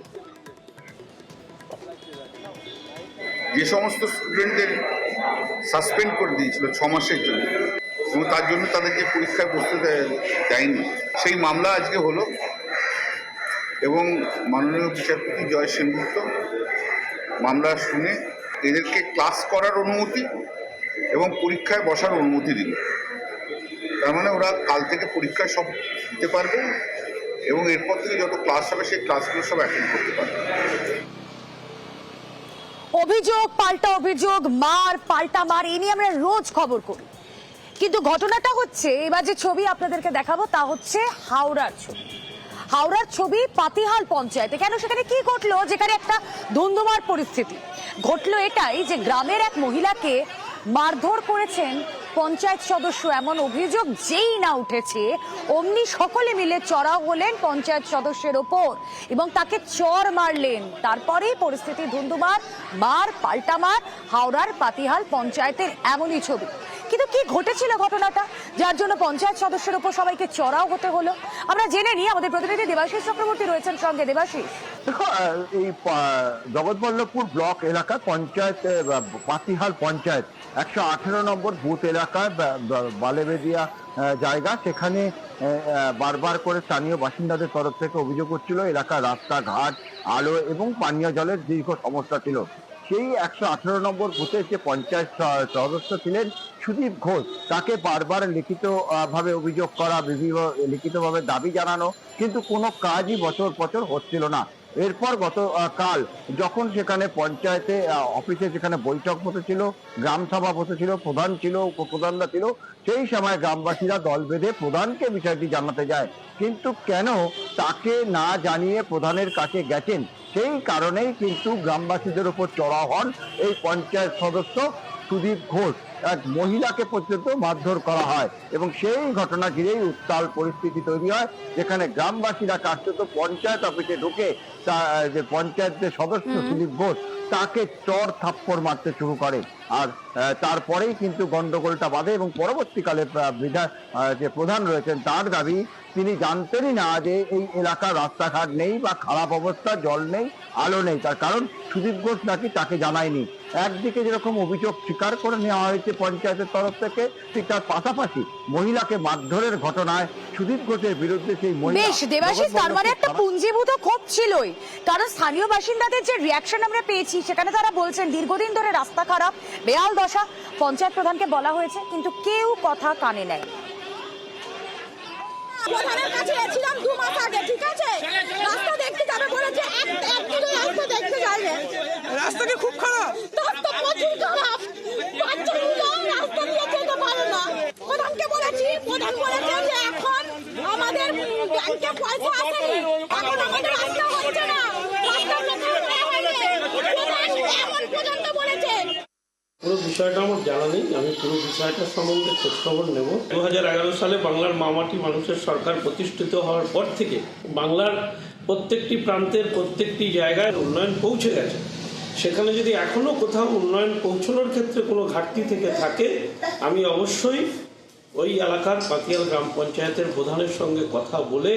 যে সমস্ত স্টুডেন্টদের সাসপেন্ড করে দিয়েছিল 6 মাসের জন্য এবং তার জন্য তাদেরকে পরীক্ষায় বসতে দেয়নি, সেই মামলা আজকে হলো এবং মাননীয় বিচারপতি জয় সেনগুপ্ত মামলা শুনে এদেরকে ক্লাস করার অনুমতি এবং পরীক্ষায় বসার অনুমতি দিল। তার মানে ওরা কাল থেকে পরীক্ষায় সব দিতে পারবে এবং এরপর থেকে যত ক্লাস হবে সেই ক্লাসগুলো সব অ্যাটেন্ড করতে পারবে। অভিযোগ পাল্টা অভিযোগ, মার পাল্টা মার, এই নিয়ে আমরা রোজ খবর করি। কিন্তু ঘটনাটা হচ্ছে, এবার যে ছবি আপনাদেরকে দেখাবো তা হচ্ছে হাওড়ার ছবি। হাওড়ার ছবি পাতিহাল পঞ্চায়েতে। কেন, সেখানে কি ঘটলো? যেখানে একটা ধুন্ধুমার পরিস্থিতি ঘটলো এটাই যে গ্রামের এক মহিলাকে মারধর করেছেন পঞ্চায়েত সদস্য। এমন অভিযোগ যেই না উঠেছে অমনি সকলে মিলে চড়াও হলেন পঞ্চায়েত সদস্যের ওপর এবং তাকে চড় মারলেন। তারপরেই পরিস্থিতি ধুন্ধুমার, মার পাল্টা মার। হাওড়ার পাতিহাল পঞ্চায়েতের এমনই ছবি। কিন্তু কি ঘটেছিল ঘটনাটা, যার জন্য পঞ্চায়েত সদস্যের উপর সবাইকে চড়াও হতে হলো? আমরা জেনে নিই, আমাদের প্রতিনিধি দেবাশিস চক্রবর্তী রয়েছেন সঙ্গে। দেবাশিস, দেখো, এই জগৎবল্লভপুর ব্লক এলাকার পঞ্চায়েত, পাতিহাল পঞ্চায়েত 118 নম্বর বুথ এলাকায় বালেবেদিয়া জায়গা, সেখানে বারবার করে স্থানীয় বাসিন্দাদের তরফ থেকে অভিযোগ হচ্ছিল এলাকার রাস্তাঘাট, আলো এবং পানীয় জলের দীর্ঘ সমস্যা ছিল। সেই 118 নম্বর বুথের যে পঞ্চায়েত সদস্য ছিলেন সুদীপ ঘোষ, তাকে বারবার লিখিতভাবে অভিযোগ করা, বিভিন্ন লিখিতভাবে দাবি জানানো, কিন্তু কোনো কাজই বছর বছর হচ্ছিল না। এরপর গতকাল যখন সেখানে পঞ্চায়েতে অফিসে যেখানে বৈঠক বসেছিল, গ্রাম সভা বসেছিল, প্রধান ছিল, উপপ্রধানরা ছিল, সেই সময় গ্রামবাসীরা দল বেঁধে প্রধানকে বিষয়টি জানাতে যায়। কিন্তু কেন তাকে না জানিয়ে প্রধানের কাছে গেছেন, সেই কারণেই কিন্তু গ্রামবাসীদের উপর চড়াও হন এই পঞ্চায়েত সদস্য সুদীপ ঘোষ এক মহিলাকে পর্যন্ত মারধর করা হয় এবং সেই ঘটনা ঘিরেই উত্তাল পরিস্থিতি তৈরি হয়, যেখানে গ্রামবাসীরা কার্যত পঞ্চায়েত অফিসে ঢুকে যে পঞ্চায়েতের সদস্য সুদীপ ঘোষ তাকে চর থাপ্পড় মারতে শুরু করে। আর তারপরেই কিন্তু গন্ডগোলটা বাঁধে এবং পরবর্তীকালে যে প্রধান রয়েছেন তার দাবি তিনি জানতেনই না যে এই এলাকার রাস্তাঘাট নেই বা খারাপ অবস্থা, জল নেই, আলো নেই। তার কারণ সুদীপ ঘোষ নাকি তাকে জানায়নি। একদিকে যেরকম অভিযোগ স্বীকার করে নেওয়া হয়েছে পঞ্চায়েতের তরফ থেকে, ঠিক তার পাশাপাশি মহিলাকে মারধরের ঘটনায় সুদীপ ঘোষের বিরুদ্ধে সেই বেশ দেবাশিস, তার মানে একটা পুঞ্জীভূত ক্ষোভ ছিলই, কারণ স্থানীয় বাসিন্দাদের যে রিয়াকশন আমরা পেয়েছি সেখানে তারা বলছেন দীর্ঘদিন ধরে রাস্তা খারাপ, বেহাল দশা, পঞ্চায়েত প্রধানকে বলা হয়েছে কিন্তু কেউ কথা কানে নেয়। প্রধানের কাছে এসেছিলাম 2 মাস আগে, ঠিক আছে, রাস্তা দেখতে যাবে বলেছে, একদিনও রাস্তা দেখতে যাবে। রাস্তা কি খুব খারাপ? রাস্তা প্রচুর খারাপ, বাচ্চাগুলো রাস্তা দিয়ে যেতে পারে না। প্রধানকে বলেছি, প্রধান বলেছে যে এখন আমাদের ব্যাংকে পয়সা আসেনি, এখন আমাদের রাস্তা হচ্ছে না, রাস্তা নতুন হয়ে গেছে, এমন পর্যন্ত বলেছে। পুরো বিষয়টা আমার জানা নেই, আমি পুরো বিষয়টার সম্বন্ধে খোঁজখবর নেব। 2011 সালে বাংলার মামাটি মানুষের সরকার প্রতিষ্ঠিত হওয়ার পর থেকে বাংলার প্রত্যেকটি প্রান্তের প্রত্যেকটি জায়গায় উন্নয়ন পৌঁছে গেছে। সেখানে যদি এখনো কোথাও উন্নয়ন পৌঁছানোর ক্ষেত্রে কোনো ঘাটতি থেকে থাকে, আমি অবশ্যই ওই এলাকার পাতিয়াল গ্রাম পঞ্চায়েতের প্রধানের সঙ্গে কথা বলে,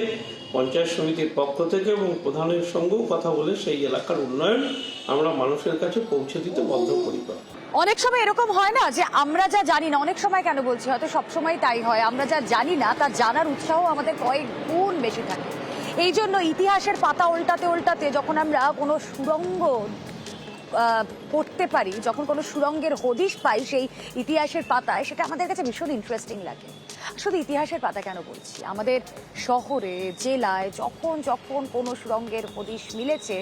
পঞ্চায়েত সমিতির পক্ষ থেকে এবং প্রধানের সঙ্গেও কথা বলে সেই এলাকার উন্নয়ন আমরা মানুষের কাছে পৌঁছে দিতে বদ্ধপরিকর। অনেক সময় এরকম হয় না যে আমরা যা জানি না, অনেক সময় কেন বলছি, হয়তো সবসময় তাই হয়, আমরা যা জানি না তা জানার উৎসাহ আমাদের কয়েক গুণ বেশি থাকে। এই জন্য ইতিহাসের পাতা উল্টাতে উল্টাতে যখন আমরা কোনো সুড়ঙ্গ পড়তে পারি, যখন কোনো সুড়ঙ্গের হদিশ পাই সেই ইতিহাসের পাতায়, সেটা আমাদের কাছে ভীষণ ইন্টারেস্টিং লাগে। শুধু ইতিহাসের পাতা কেন বলছি, আমাদের শহরে জেলায় যখন যখন কোনো সুড়ঙ্গের হদিশ মিলেছে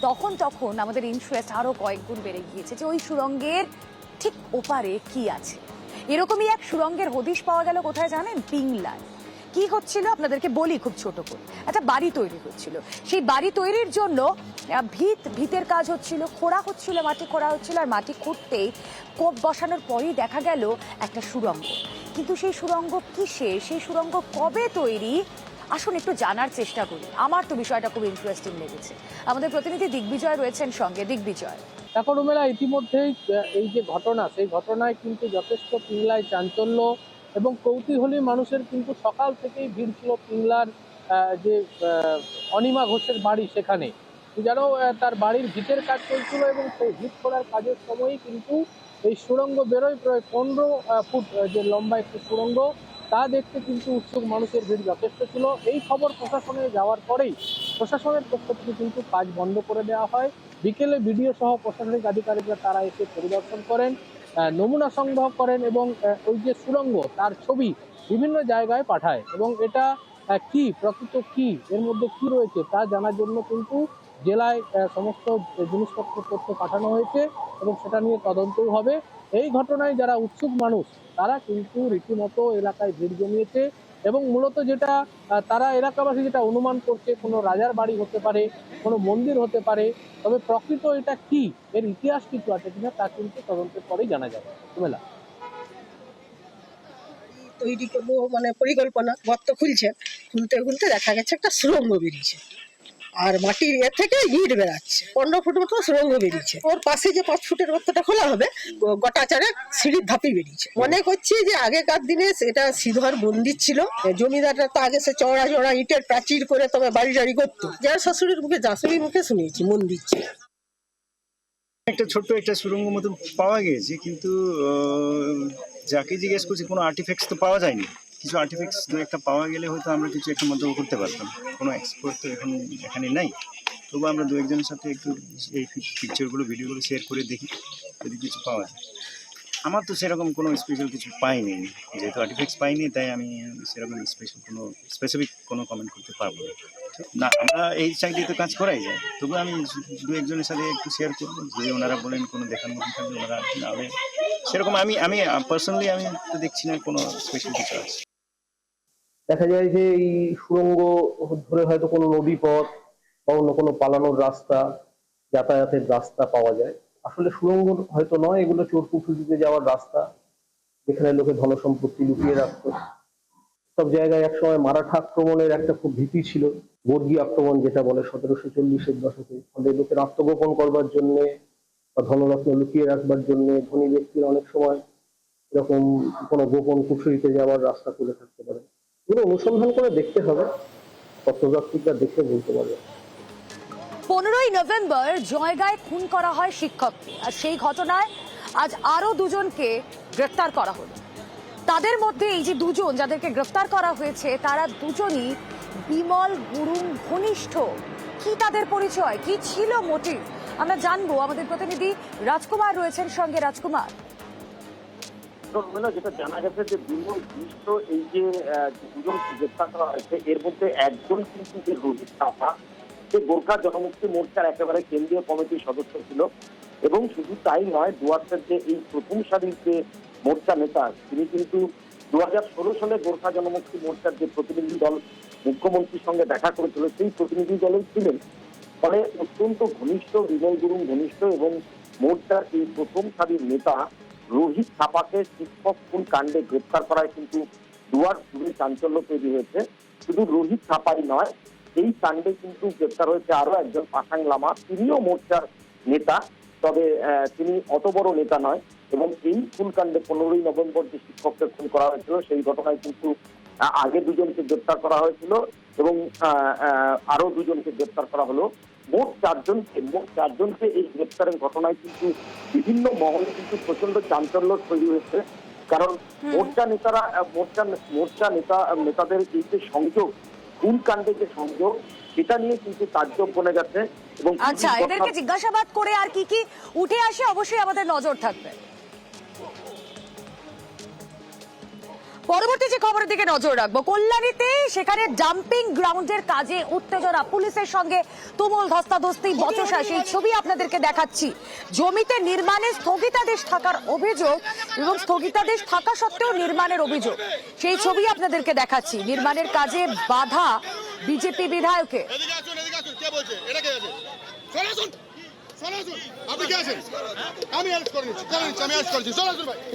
তখন আমাদের ইন্টারেস্ট আরও কয়েক গুণ বেড়ে গিয়েছে যে ওই সুড়ঙ্গের ঠিক ওপারে কি আছে। এরকমই এক সুড়ঙ্গের হদিশ পাওয়া গেল কোথায় জানেন? পিংলায়। কি হচ্ছিল আপনাদেরকে বলি খুব ছোট করে, একটা বাড়ি তৈরি হচ্ছিল। সেই বাড়ি তৈরির জন্য ভিতের কাজ হচ্ছিল, খোঁড়া হচ্ছিল, মাটি খোঁড়া হচ্ছিল, আর মাটি খুঁড়তেই কোপ বসানোর পরেই দেখা গেল একটা সুড়ঙ্গ। কিন্তু সেই সুড়ঙ্গ কিসে, সেই সুড়ঙ্গ কবে তৈরি, আসুন একটু জানার চেষ্টা করি। আমার তো বিষয়টা খুব ইন্টারেস্টিং লেগেছে। আমাদের প্রতিনিধি দিগ্বিজয় রয়েছেন সঙ্গে। দিগ্বিজয়, দেখো রুমেলা, ইতিমধ্যেই এই যে ঘটনা, সেই ঘটনায় কিন্তু যথেষ্ট পিংলায় চাঞ্চল্য এবং কৌতূহলী মানুষের কিন্তু সকাল থেকেই ভিড় ছিল পিংলার যে অনিমা ঘোষের বাড়ি সেখানে। যেন তার বাড়ির ভিতের কাজ চলছিল এবং সেই ভিত করার কাজের সময়ই কিন্তু এই সুড়ঙ্গ বেরোয়, প্রায় 15 ফুট যে লম্বা একটি সুড়ঙ্গ, তা দেখতে কিন্তু উৎসুক মানুষের ভিড় যথেষ্ট ছিল। এই খবর প্রশাসনে যাওয়ার পরেই প্রশাসনের পক্ষ থেকে কিন্তু কাজ বন্ধ করে দেওয়া হয়। বিকেলে বিডিও সহ প্রশাসনিক আধিকারিকরা তারা এসে পরিদর্শন করেন, নমুনা সংগ্রহ করেন এবং ওই যে সুড়ঙ্গ তার ছবি বিভিন্ন জায়গায় পাঠায় এবং এটা কি প্রকৃত কি, এর মধ্যে কি রয়েছে তা জানার জন্য কিন্তু জেলায় সমস্ত জিনিসপত্র তথ্য পাঠানো হয়েছে এবং সেটা নিয়ে তদন্তও হবে। এই ঘটনায় যারা উৎসুক মানুষ তারা কিন্তু রীতিমতো এলাকায় ভিড় জমিয়েছে এবং মূলত যেটা তারা এলাকাবাসী যেটা অনুমান করছে, কোনো রাজার বাড়ি হতে পারে, কোনো মন্দির হতে পারে, তবে প্রকৃত এটা কি, এর ইতিহাস কিছু আছে কিনা তা কিন্তু তদন্তের পরেই জানা যাবে। মেলা তৈরি করবো মানে পরিকল্পনা, গর্ত খুলছে, খুলতে খুলতে দেখা গেছে একটা সুড়ঙ্গ বেরিয়েছে, আর মাটির এ থেকে ইট বেড়াচ্ছে, 15 ফুট মতো সুড়ঙ্গ বেরিয়েছে। ওর পাশে যে 5 ফুটের গর্তটা খোলা হবে, গোটা চারেক সিঁড়ির ধাপি বেরিয়েছে। মনে করছি যে আগেকার দিনে এটা শ্রীধর মন্দির ছিল, জমিদাররা তো আগে সে চওড়া চওড়া ইটের প্রাচীর করে তবে বাড়ি টাড়ি করতো। যার শ্বশুরের মুখে শাশুড়ির মুখে শুনেছি মন্দির ছিল। একটা ছোট্ট একটা সুড়ঙ্গ মতো পাওয়া গিয়েছে, কিন্তু যাকে জিজ্ঞেস করছি কোনো আর্টিফ্যাক্টস তো পাওয়া যায়নি। কিছু আর্টিফ্যাক্টস দু একটা পাওয়া গেলে হয়তো আমরা কিছু একটা মন্তব্য করতে পারতাম। কোনো এক্সপার্ট তো এখানে নাই, তবু আমরা দু একজনের সাথে একটু এই পিকচারগুলো ভিডিওগুলো শেয়ার করে দেখি যদি কিছু পাওয়া যায়। আমার তো সেরকম কোনো স্পেশাল কিছু পাইনি, যেহেতু আর্টিফ্যাক্টস পাইনি তাই আমি সেরকম স্পেসিফিক কোনো কমেন্ট করতে পারবো না। আমরা এই সাইডে তো কাজ করাই যায়, তবু আমি দু একজনের সাথে একটু শেয়ার করবো, যদি ওনারা বলেন কোনো দেখার মতো থাকবে ওনারা নাহলে সেরকম আমি পার্সোনালি আমি তো দেখছি না কোনো স্পেশাল কিছু আছে। দেখা যায় যে এই সুড়ঙ্গ ধরে হয়তো কোনো নদী পথ বা অন্য কোনো পালানোর রাস্তা, যাতায়াতের রাস্তা পাওয়া যায়। আসলে সুড়ঙ্গ হয়তো নয়, এগুলো চোর কুঠুরিতে যাওয়ার রাস্তা, যেখানে লোকে ধনসম্পত্তি লুকিয়ে রাখতো। সব জায়গায় একসময় মারাঠা আক্রমণের একটা খুব ভীতি ছিল, বর্গী আক্রমণ যেটা বলে 1740-এর দশকে। ফলে লোকের আত্মগোপন করবার জন্য বা ধনরত্ন লুকিয়ে রাখবার জন্য ধনী ব্যক্তিরা অনেক সময় এরকম কোনো গোপন কুঠুরিতে যাওয়ার রাস্তা তুলে থাকতে পারে। এগুলো অনুসন্ধান করে দেখতে হবে, প্রত্নতাত্ত্বিকরা দেখে বলতে পারবে। 15ই নভেম্বর জয়গায় খুন করা হয় শিক্ষককে, আর সেই ঘটনায় আজ আরো দুজনকে গ্রেফতার করা হলো। তাদের মধ্যে এই যে দুজন যাদেরকে গ্রেফতার করা হয়েছে তারা দুজনই বিমল গুরুং ঘনিষ্ঠ। কি তাদের পরিচয়, কি ছিল মোটিভ, আমরা জানবো। আমাদের প্রতিনিধি রাজকুমার রয়েছেন সঙ্গে। রাজকুমার, যেটা জানা গেছে যে বিমল ঘনিষ্ঠ এই যে দুজন গ্রেফতার করা হয়েছে এর মধ্যে একজন কিন্তু যে রোহিত থাপা, সে গোর্খা জনমুক্তি মোর্চার একেবারে কেন্দ্রীয় কমিটির সদস্য ছিল। এবং শুধু তাই নয়, ডুয়ার্সের যে এই প্রথম সারির যে মোর্চা নেতা, তিনি কিন্তু 2016 সালে গোর্খা জনমুক্তি মোর্চার যে প্রতিনিধি দল মুখ্যমন্ত্রীর সঙ্গে দেখা করেছিল সেই প্রতিনিধি দলে ছিলেন। ফলে অত্যন্ত ঘনিষ্ঠ বিমল গুরুং ঘনিষ্ঠ এবং মোর্চার এই প্রথম সারির নেতা রোহিত থাপাকে শিক্ষক খুন কাণ্ডে গ্রেপ্তার করায় কিন্তু ডুয়ার্স জুড়ে চাঞ্চল্য তৈরি হয়েছে। শুধু রোহিত থাপাই নয়, এই কাণ্ডে কিন্তু গ্রেপ্তার হয়েছে আরো একজন পাসাং লামা, তিনিও মোর্চার নেতা, তবে তিনি অত বড় নেতা নয়। এবং এই খুন কাণ্ডে 15ই নভেম্বর যে শিক্ষককে খুন করা হয়েছিল সেই ঘটনায় কিন্তু আগে দুজনকে গ্রেপ্তার করা হয়েছিল এবং আরো দুজনকে গ্রেপ্তার করা হলো। মোট চারজনকে এই গ্রেপ্তারের ঘটনায় কিন্তু বিভিন্ন মহলে কিন্তু প্রচন্ড চাঞ্চল্য তৈরি হয়েছে। কারণ মোর্চা নেতাদের এই যে সংযোগ, খুন কাণ্ডে যে সংযোগ, সেটা নিয়ে কিন্তু তাজ্জব বনে গেছে। এবং আচ্ছা, এদেরকে জিজ্ঞাসাবাদ করে আর কি কি উঠে আসে অবশ্যই আমাদের নজর থাকবে। পরবর্তী যে খবরের দিকে নজর রাখবো, কল্যাণীতে সেখানে ডাম্পিং গ্রাউন্ডের কাজে উত্তেজনা, পুলিশের সঙ্গে তুমুল ধস্তাধস্তি, বচসা, সেই ছবি আপনাদেরকে দেখাচ্ছি। জমিতে নির্মাণের স্থগিতাদেশ থাকার অভিযোগ এবং স্থগিতাদেশ থাকা সত্ত্বেও নির্মাণের অভিযোগ, সেই ছবি আপনাদেরকে দেখাচ্ছি। নির্মাণের কাজে বাধা বিজেপি বিধায়কের।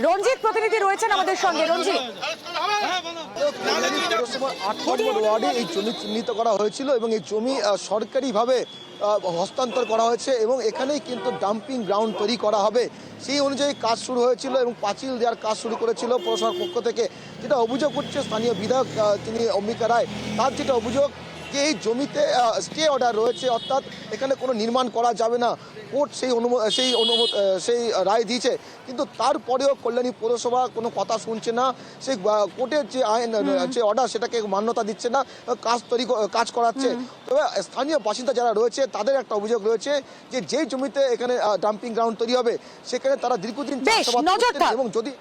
রঞ্জিত প্রতিনিধি রয়েছেন আমাদের সঙ্গে। রঞ্জিত, 8 নম্বর ওয়ার্ডে এই জমি চিহ্নিত করা হয়েছিল এবং এই জমি সরকারিভাবে হস্তান্তর করা হয়েছে এবং এখানেই কিন্তু ডাম্পিং গ্রাউন্ড তৈরি করা হবে, সেই অনুযায়ী কাজ শুরু হয়েছিল এবং পাঁচিল দেওয়ার কাজ শুরু করেছিল পৌরসভার পক্ষ থেকে। যেটা অভিযোগ করছে স্থানীয় বিধায়ক তিনি অম্বিকা রায়, তার যেটা অভিযোগ যে এই জমিতে স্টে অর্ডার রয়েছে, অর্থাৎ এখানে কোনো নির্মাণ করা যাবে না। কোর্ট সেই রায় দিয়েছে, কিন্তু তারপরেও কল্যাণী পৌরসভা কোনো কথা শুনছে না। সেই কোর্টের যে আইন যে অর্ডার সেটাকে মান্যতা দিচ্ছে না, কাজ করাচ্ছে। তবে স্থানীয় বাসিন্দা যারা রয়েছে তাদের একটা অভিযোগ রয়েছে যে যেই জমিতে এখানে ডাম্পিং গ্রাউন্ড তৈরি হবে সেখানে তারা দীর্ঘদিন এবং যদি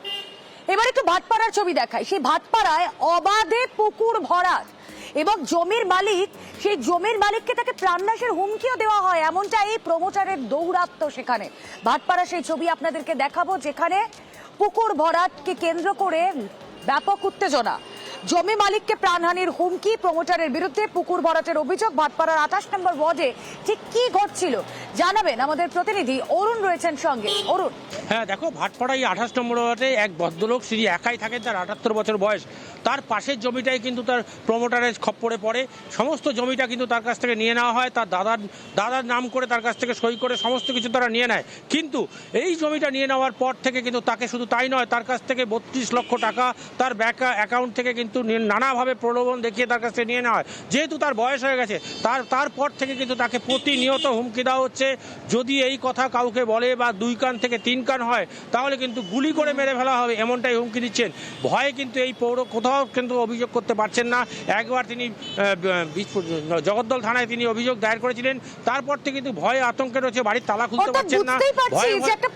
এবার একটু ভাটপাড়ার ছবি দেখায়। সেই ভাটপাড়ায় অবাধে পুকুর ভরাট এবং জমির মালিক, সেই জমির মালিককে তাকে প্রাণনাশের হুমকিও দেওয়া হয়, এমনটা এই প্রমোটারের দৌরাত্ম্য সেখানে। ভাটপাড়া সেই ছবি আপনাদেরকে দেখাবো, যেখানে পুকুর ভরাটকে কেন্দ্র করে ব্যাপক উত্তেজনা। জমি মালিককে প্রাণহানির হুমকি, প্রমোটারের বিরুদ্ধে পুকুর ভরাটের অভিযোগ। ভাটপাড়ার 28 নম্বর ওয়ার্ডে ঠিক কি ঘটছিল জানাবেন আমাদের প্রতিনিধি অরুণ রয়েছেন সঙ্গে। অরুণ, হ্যাঁ দেখো, ভাটপাড়ায় 28 নম্বর ওয়ার্ডে এক ভদ্রলোক, তিনি একাই থাকেন, তার 78 বছর বয়স। তার পাশের জমিটাই কিন্তু তার প্রমোটারের খপ্পরে পড়ে। সমস্ত জমিটা কিন্তু তার কাছ থেকে নিয়ে নেওয়া হয়, তার দাদার নাম করে তার কাছ থেকে সই করে সমস্ত কিছু তারা নিয়ে নেয়। কিন্তু এই জমিটা নিয়ে নেওয়ার পর থেকে কিন্তু তাকে শুধু তাই নয়, তার কাছ থেকে 32 লক্ষ টাকা তার ব্যাংক অ্যাকাউন্ট থেকে কিন্তু নানাভাবে প্রলোভন দেখিয়ে তার কাছ থেকে নিয়ে নেওয়া হয়। যেহেতু তার বয়স হয়ে গেছে, তারপর থেকে কিন্তু তাকে প্রতিনিয়ত হুমকি দেওয়া হচ্ছে, যদি এই কথা কাউকে বলে বা 2 কান থেকে 3 কান হয় তাহলে কিন্তু গুলি করে মেরে ফেলা হবে, এমনটাই হুমকি দিচ্ছেন। ভয়ে কিন্তু এই পৌর কোথাও কিন্তু অভিযোগ করতে পারছেন না। একবার তিনি জগদ্দল থানায় তিনি অভিযোগ দায়ের করেছিলেন, তারপর থেকে কিন্তু ভয়ে আতঙ্কে রয়েছে, বাড়ির তালা খুলতে পারছেন না। একটা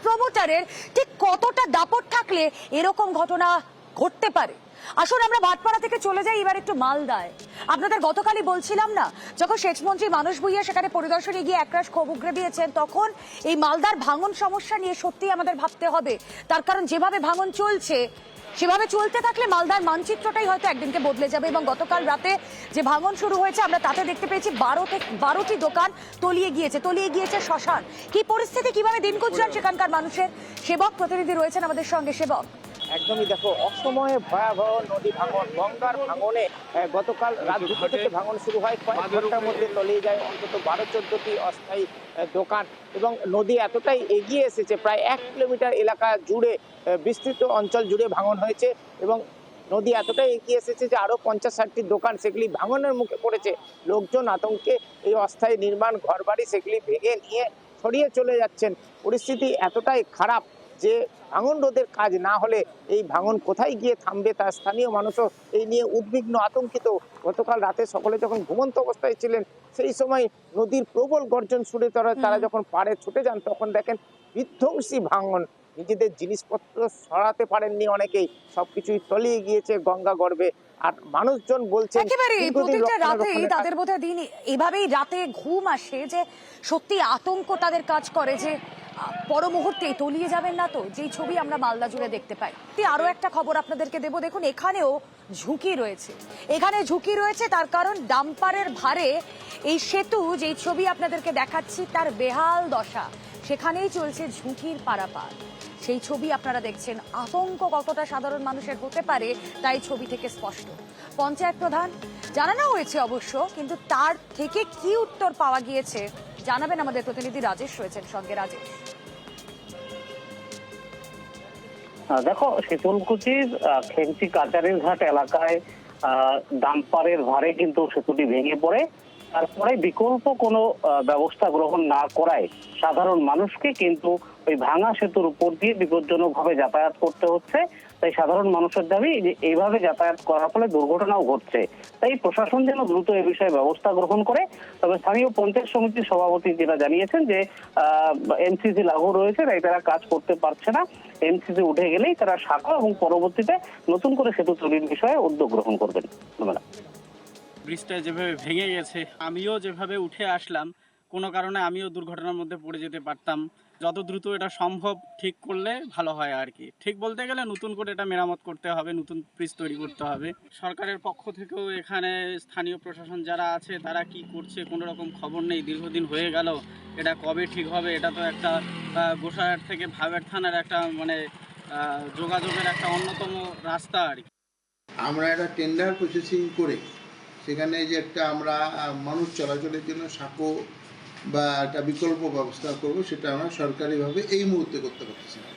প্রমোটারের ঠিক কতটা দাপট থাকলে এরকম ঘটনা ঘটতে পারে। আসলে আমরা ভাটপাড়া থেকে চলে যাই এবার একটু মালদায়। আপনাদের গতকালই বলছিলাম না, যখন সেচমন্ত্রী মানস ভুঁইয়া সেখানে পরিদর্শনে গিয়ে একরাশ ক্ষোভ উগরে দিয়েছেন, তখন এই মালদার ভাঙন সমস্যা নিয়ে সত্যি আমাদের ভাবতে হবে। তার কারণ যেভাবে ভাঙন চলছে সেভাবে চলতে থাকলে মালদার মানচিত্রটাই হয়তো একদিনকে বদলে যাবে। এবং গতকাল রাতে যে ভাঙন শুরু হয়েছে আমরা তাতে দেখতে পেয়েছি 12টি দোকান তলিয়ে গিয়েছে শ্মশান। কি পরিস্থিতি, কিভাবে দিন গুজরান সেখানকার মানুষের? সেবক প্রতিনিধি রয়েছেন আমাদের সঙ্গে। সেবক, একদমই দেখো, অসময়ে ভয়াবহ নদী ভাঙন, গঙ্গার ভাঙনে গতকাল রাত 2টা থেকে ভাঙন শুরু হয়। কয়েক ঘন্টার মধ্যে তলিয়ে যায় অন্তত 12-14টি অস্থায়ী দোকান। এবং নদী এতটাই এগিয়ে এসেছে, প্রায় 1 কিলোমিটার এলাকা জুড়ে, বিস্তৃত অঞ্চল জুড়ে ভাঙন হয়েছে। এবং নদী এতটাই এগিয়ে এসেছে যে আরো 50-60টি দোকান সেগুলি ভাঙনের মুখে পড়েছে। লোকজন আতঙ্কে এই অস্থায়ী নির্মাণ ঘরবাড়ি সেগুলি ভেঙে নিয়ে ছড়িয়ে চলে যাচ্ছেন। পরিস্থিতি এতটাই খারাপ যে ভাঙন রোধের কাজ না হলে এই ভাঙন কোথায় গিয়ে থামবে তা স্থানীয় মানুষও এই নিয়ে উদ্বিগ্ন, আতঙ্কিত। গতকাল রাতে সকলে যখন ঘুমন্ত অবস্থায় ছিলেন সেই সময় নদীর প্রবল গর্জন শুনে তারা যখন পাড়ে ছুটে যান তখন দেখেন বিধ্বংসী ভাঙন। নিজেদের জিনিসপত্র সরাতে পারেননি অনেকেই, সবকিছুই তলিয়ে গিয়েছে গঙ্গা গর্ভে। আর মানুষজন বলছেন একেবারে প্রত্যেকটা রাতেই তাদের বোধহয় দিন এভাবেই রাতে ঘুম আসে যে সত্যি আতঙ্ক তাদের কাজ করে যে পর মুহূর্তে তলিয়ে যাবেন না তো, যেই ছবি আমরা মালদা জুড়ে দেখতে পাই। আরো একটা খবর আপনাদেরকে দেব, দেখুন এখানেও ঝুঁকি রয়েছে। এখানে ঝুঁকি রয়েছে তার কারণ ডাম্পারের ভারে এই সেতু যেই ছবি আপনাদেরকে দেখাচ্ছি তার বেহাল দশা, সেখানেই চলছে ঝুঁকির পারাপার। সেই ছবি আপনারা দেখছেন। আতঙ্ক কতটা সাধারণ মানুষের হতে পারে তাই ছবি থেকে স্পষ্ট। পঞ্চায়েত প্রধান জানানো হয়েছে অবশ্য, কিন্তু তার থেকে কি উত্তর পাওয়া গিয়েছে জানাবেন আমাদের প্রতিনিধি রাজেশ রয়েছেন সঙ্গে। রাজেশ, দেখো, শীতলকুচির খেমচি কাচারির ঘাট এলাকায় ডাম্পারের ভারে কিন্তু সেতুটি ভেঙে পড়ে। তারপরে বিকল্প কোনো ব্যবস্থা গ্রহণ না করায় সাধারণ মানুষকে কিন্তু ওই ভাঙা সেতুর উপর দিয়ে বিপজ্জনকভাবে যাতায়াত করতে হচ্ছে। তাই সাধারণ মানুষের দাবি যে এইভাবে যাতায়াত করার ফলে দুর্ঘটনাও ঘটছে। তাই প্রশাসন যেন দ্রুত এ বিষয়ে ব্যবস্থা গ্রহণ করে। তবে স্থানীয় পঞ্চায়েত সমিতির সভাপতি যেটা জানিয়েছেন যে এমসিসি লাগু রয়েছে, তাই তারা কাজ করতে পারছে না। এমসিসি উঠে গেলেই তারা শাখা এবং পরবর্তীতে নতুন করে সেতু তৈরির বিষয়ে উদ্যোগ গ্রহণ করবেন। ধন্যবাদ। ব্রিজটা যেভাবে ভেঙে গেছে, আমিও যেভাবে উঠে আসলাম, কোনো কারণে আমিও দুর্ঘটনার মধ্যে পড়ে যেতে পারতাম। যত দ্রুত এটা সম্ভব ঠিক করলে ভালো হয় আর কি। ঠিক বলতে গেলে নতুন করে এটা মেরামত করতে হবে, নতুন ব্রিজ তৈরি করতে হবে। সরকারের পক্ষ থেকেও এখানে স্থানীয় প্রশাসন যারা আছে তারা কি করছে কোনো রকম খবর নেই। দীর্ঘদিন হয়ে গেল, এটা কবে ঠিক হবে? এটা তো একটা গোসাইহাট থেকে ভাবের থানার একটা যোগাযোগের একটা অন্যতম রাস্তা আর কি। আমরা একটা টেন্ডার প্রসেসিং করে সেখানে যে একটা আমরা মানুষ চলাচলের জন্য সাঁকো বা একটা বিকল্প ব্যবস্থা করব, সেটা আমরা সরকারিভাবে এই মুহূর্তে করতে পারতেছি না।